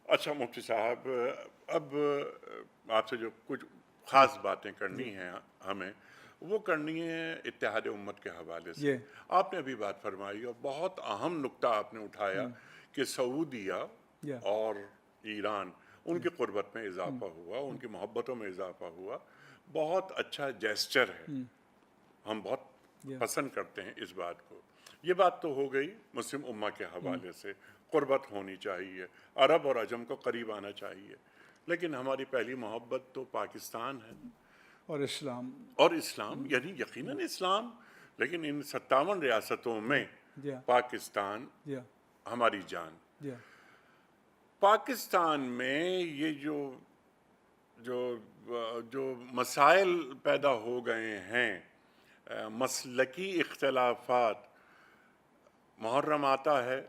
اچھا مفتی صاحب، اب آپ سے جو کچھ خاص باتیں کرنی ہیں ہمیں، وہ کرنی ہے اتحاد امت کے حوالے سے. یہ آپ نے ابھی بات فرمائی اور بہت اہم نقطہ آپ نے اٹھایا کہ سعودیہ یا اور ایران، ان کی قربت میں اضافہ ہوا، ان کی محبتوں میں اضافہ ہوا. بہت اچھا جیسچر ہے، ہم بہت یا پسند کرتے ہیں اس بات کو. یہ بات تو ہو گئی مسلم امہ کے حوالے سے، قربت ہونی چاہیے، عرب اور عجم کو قریب آنا چاہیے. لیکن ہماری پہلی محبت تو پاکستان ہے اور اسلام. اور اسلام، یعنی یقیناً اسلام. لیکن ان 57 ریاستوں میں یا پاکستان یا ہماری جان. یا پاکستان میں یہ جو جو مسائل پیدا ہو گئے ہیں، مسلکی اختلافات، محرم آتا ہے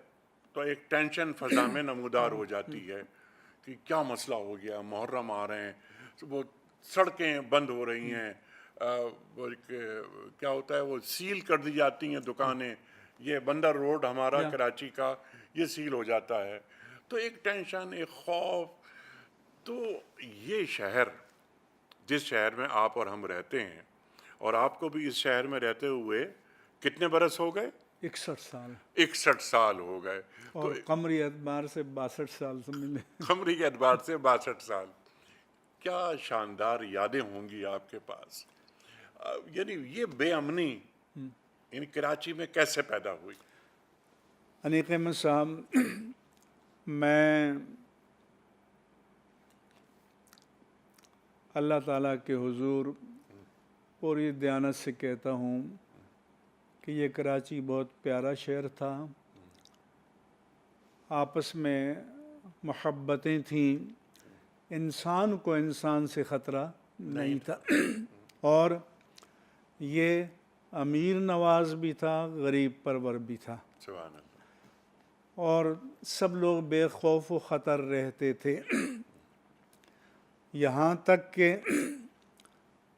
تو ایک ٹینشن فضا میں نمودار ہو جاتی ہے کہ کیا مسئلہ ہو گیا، محرم آ رہے ہیں، وہ سڑکیں بند ہو رہی ہیں، کیا ہوتا ہے وہ سیل کر دی جاتی ہیں دکانیں. یہ بندر روڈ ہمارا یا کراچی کا یہ سیل ہو جاتا ہے، تو ایک ٹینشن، ایک خوف. تو یہ شہر، جس شہر میں آپ اور ہم رہتے ہیں، اور آپ کو بھی اس شہر میں رہتے ہوئے کتنے برس ہو گئے؟ 61 سال 61 سال ہو گئے. تو اور قمری اعتبار سے 62 سال سمجھ لیں. قمری کے اعتبار سے 62 سال. کیا شاندار یادیں ہوں گی آپ کے پاس. یعنی یہ بے امنی ان کراچی میں کیسے پیدا ہوئی؟ انیق احمد صاحب، میں اللہ تعالیٰ کے حضور پوری دیانت سے کہتا ہوں کہ یہ کراچی بہت پیارا شہر تھا. آپس میں محبتیں تھیں، انسان کو انسان سے خطرہ نہیں تھا، اور یہ امیر نواز بھی تھا، غریب پرور بھی تھا، سبحان اللہ. اور سب لوگ بے خوف و خطر رہتے تھے. یہاں تک کہ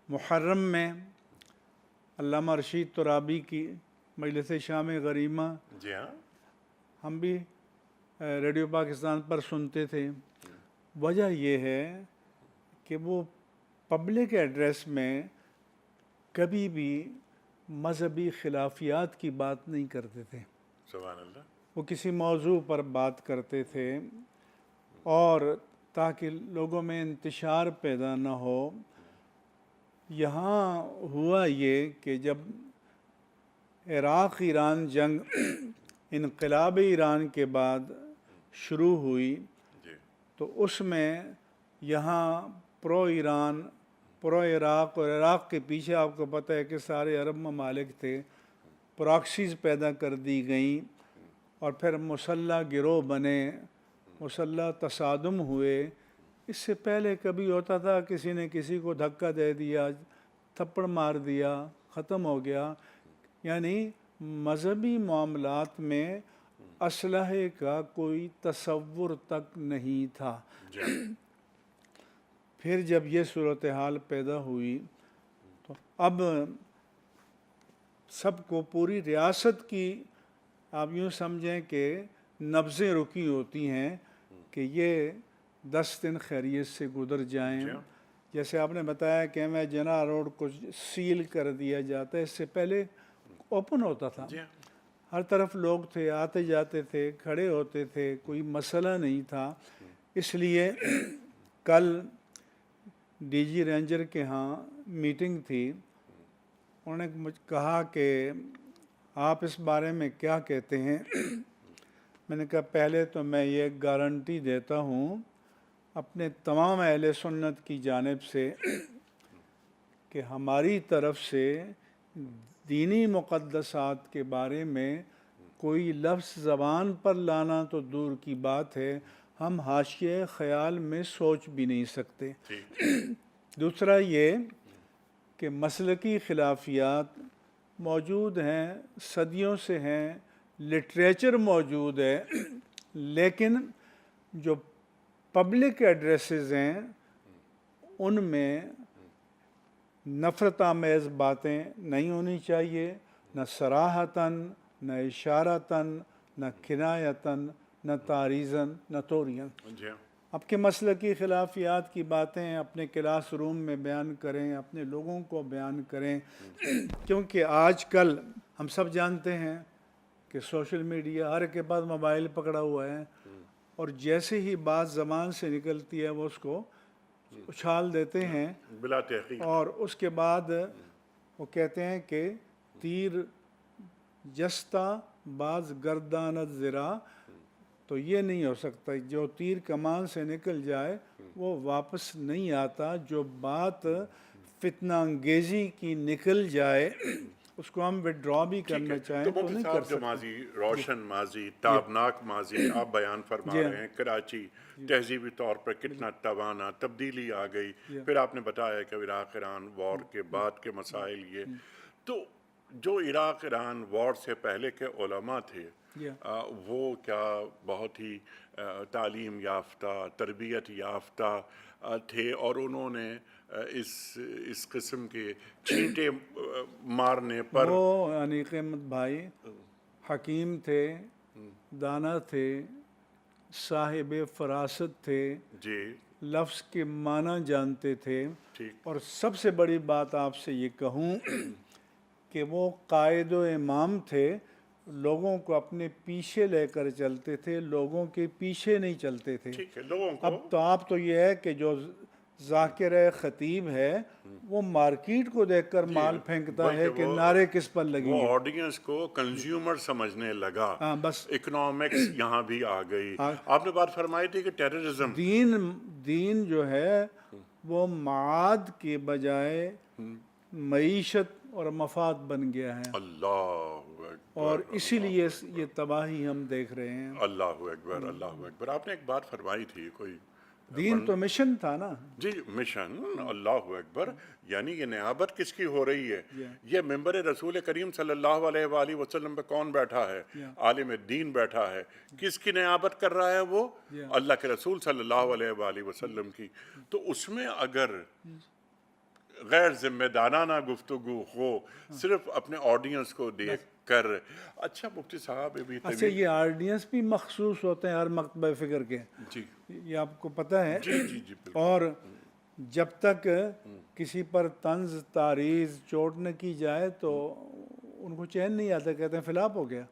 محرم میں علامہ رشید ترابی کی مجلس شام غریمہ جی ہاں، ہم بھی ریڈیو پاکستان پر سنتے تھے. وجہ یہ ہے کہ وہ پبلک ایڈریس میں کبھی بھی مذہبی خلافیات کی بات نہیں کرتے تھے. سبحان اللہ. وہ کسی موضوع پر بات کرتے تھے، اور تاکہ لوگوں میں انتشار پیدا نہ ہو. یہاں ہوا یہ کہ جب عراق ایران جنگ انقلاب ایران کے بعد شروع ہوئی، جی تو اس میں یہاں پرو ایران، پرو عراق، اور عراق کے پیچھے آپ کو پتہ ہے کہ سارے عرب ممالک تھے. پراکسیز پیدا کر دی گئیں، اور پھر مسلح گروہ بنے، مسلح تصادم ہوئے. اس سے پہلے کبھی ہوتا تھا کسی نے کسی کو دھکا دے دیا، تھپڑ مار دیا، ختم ہو گیا. یعنی مذہبی معاملات میں اسلحے کا کوئی تصور تک نہیں تھا. جی پھر جب یہ صورتحال پیدا ہوئی تو اب سب کو، پوری ریاست کی، آپ یوں سمجھیں کہ نبضیں رکی ہوتی ہیں کہ یہ 10 دن خیریت سے گزر جائیں. جی جیسے آپ نے بتایا کہ میں جناح روڈ کو سیل کر دیا جاتا ہے، اس سے پہلے اوپن ہوتا تھا، جی ہر طرف لوگ تھے، آتے جاتے تھے، کھڑے ہوتے تھے، کوئی مسئلہ نہیں تھا. اس لیے کل ڈی جی رینجر کے ہاں میٹنگ تھی. انہوں نے کہا کہ آپ اس بارے میں کیا کہتے ہیں. میں نے کہا پہلے تو میں یہ گارنٹی دیتا ہوں اپنے تمام اہل سنت کی جانب سے کہ ہماری طرف سے دینی مقدسات کے بارے میں کوئی لفظ زبان پر لانا تو دور کی بات ہے، ہم حاشیے خیال میں سوچ بھی نہیں سکتے. دوسرا یہ کہ مسلکی خلافیات موجود ہیں، صدیوں سے ہیں، لٹریچر موجود ہے، لیکن جو پبلک ایڈریسز ہیں ان میں نفرت آمیز باتیں نہیں ہونی چاہیے، نہ صراحتاً، نہ اشارتاً، نہ کنایتاً، نہ تعریضاً، نہ توریاً. جی اب کے مسلکی خلافیات کی باتیں اپنے کلاس روم میں بیان کریں، اپنے لوگوں کو بیان کریں، کیونکہ آج کل ہم سب جانتے ہیں کہ سوشل میڈیا ہر کے پاس موبائل پکڑا ہوا ہے، اور جیسے ہی بات زبان سے نکلتی ہے وہ اس کو اچھال دیتے ہیں، بلا تحقیق. اور اس کے بعد وہ کہتے ہیں کہ تیر جستا باز گردانت زرا، تو یہ نہیں ہو سکتا، جو تیر کمان سے نکل جائے وہ واپس نہیں آتا، جو بات فتنہ انگیزی کی نکل جائے اس کو ہم وڈرا بھی کرنا چاہیں تو تو مفتی نہیں کر صاحب جو سکتے۔ ماضی روشن ماضی تابناک ماضی آپ بیان فرما جی رہے ہیں، کراچی تہذیبی طور پر کتنا توانا تبدیلی آ گئی، پھر آپ نے بتایا کہ عراق ایران وار کے بعد کے مسائل یہ، تو جو عراق ایران وار سے پہلے کے علماء تھے وہ کیا بہت ہی تعلیم یافتہ تربیت یافتہ تھے، اور انہوں نے اس قسم کے چھینٹے مارنے پر وہ یعنی قیمت بھائی حکیم تھے، دانا تھے، صاحب فراست تھے، جی لفظ کے معنی جانتے تھے، ٹھیک اور سب سے بڑی بات آپ سے یہ کہوں کہ وہ قائد و امام تھے، لوگوں کو اپنے پیچھے لے کر چلتے تھے، لوگوں کے پیچھے نہیں چلتے تھے۔ ٹھیک ہے لوگوں اب کو تو آپ تو یہ ہے کہ جو ذاکر خطیب ہے وہ مارکیٹ کو دیکھ کر مال پھینکتا ہے بلکہ کہ وہ نعرے کس پر لگیں وہ گے۔ آڈینس کو کنزیومر سمجھنے لگا، ہاں بس اکنامکس یہاں بھی آ گئی۔ آپ نے بات فرمائی تھی کہ ٹیررزم دین جو ہے وہ معاد کے بجائے معیشت اور مفاد بن گیا ہے، اللہ اور اکبر اسی لیے یہ تباہی ہم دیکھ رہے ہیں۔ اللہ اکبر اللہ اکبر۔ آپ نے ایک بات فرمائی تھی کوئی دین تو مشن تھا نا۔ جی مشن، اللہ اکبر، یعنی یہ نیابت کس کی ہو رہی ہے؟ یہ ممبر رسول کریم صلی اللہ علیہ وآلہ وسلم پہ کون بیٹھا ہے؟ عالم دین بیٹھا ہے۔ کس کی نیابت کر رہا ہے وہ؟ اللہ کے رسول صلی اللہ علیہ وآلہ وسلم کی۔ تو اس میں اگر غیر ذمہ دارانہ گفتگو ہو، صرف اپنے آڈینس کو دیکھ کر، اچھا مفتی صاحب ابھی اچھا یہ آرڈیننس بھی مخصوص ہوتے ہیں ہر مکتبہ فکر کے، جی یہ آپ کو پتہ ہے؟ جی جی جی بالکل۔ اور جب تک کسی پر طنز تعریض چوٹ نہ کی جائے تو ان کو چین نہیں آتا، کہتے ہیں فلاپ ہو گیا۔